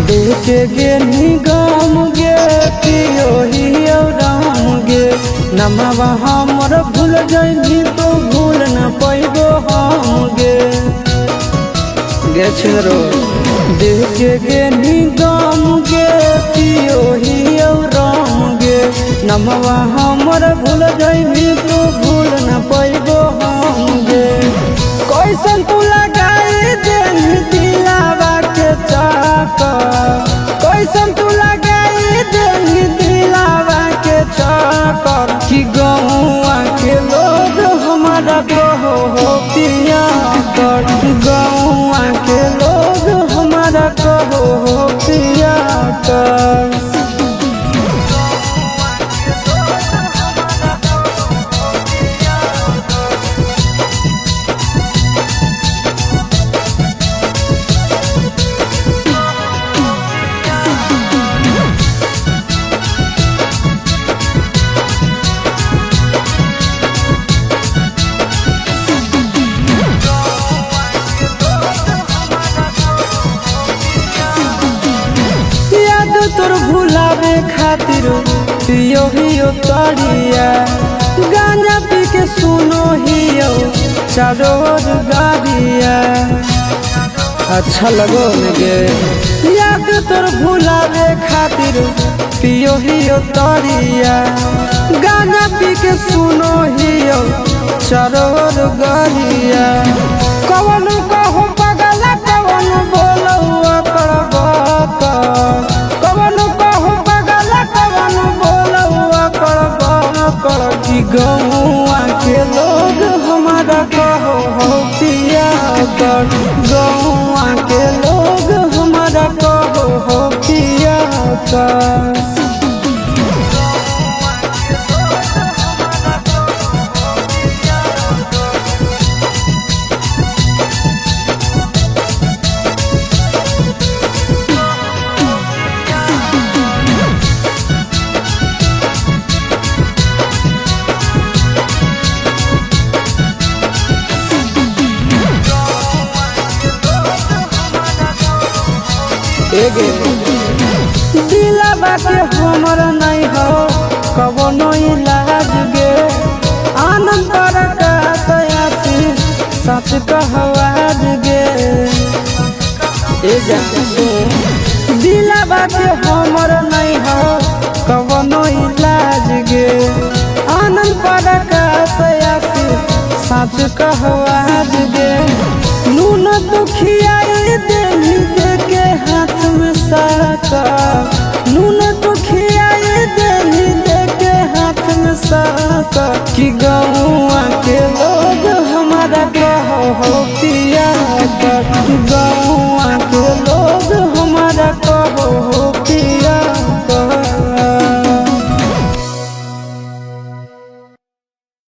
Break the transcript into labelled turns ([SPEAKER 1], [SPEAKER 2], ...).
[SPEAKER 1] देखे गे निगम गे पियो हियो राम गे नमवा हमर भूल जाइबी तो भूल न पैबो हम गे छिरो देखे गे निगम गे पियो हियो राम गे नमवा हमर भूल जाइबी तो भूल न पैबो हम गे कैसन तू लगाई देन दिलावा के चाकर कैसन तू लगाई देन दिलावा के चाकर कि गौआ के लोग हमारा कहो हो पिया कर गौआ के लोग हमारा कहो हो पिया कर। तोर भुलावे खातिर पियो हियो तड़िया गांजा पी के सुनो हियो चारोर गाड़िया अच्छा लगो लगे याद तोर भुलावे खातिर पियो हियो तड़िया गांजा पी के सुनो हियो चारोर गाड़िया कवन कहो पगला कवन बोलो कि गौआ के लोग हमारा कहो हो पिया कर गौआ के लोग हमारा कहो हो पिया कर। दिलावा के हमर नहीं हो कवनो इलाज गे आनंद प्रकाश आसी सच कहवाज गे दिलावा के हमर नहीं हो कवनो इलाज गे आनंद प्रकाश आसी सच कहवाज गे नून दुखिया के हाथ में साका नून दुखिया दे के हाथ में साका कि गौआ के लोग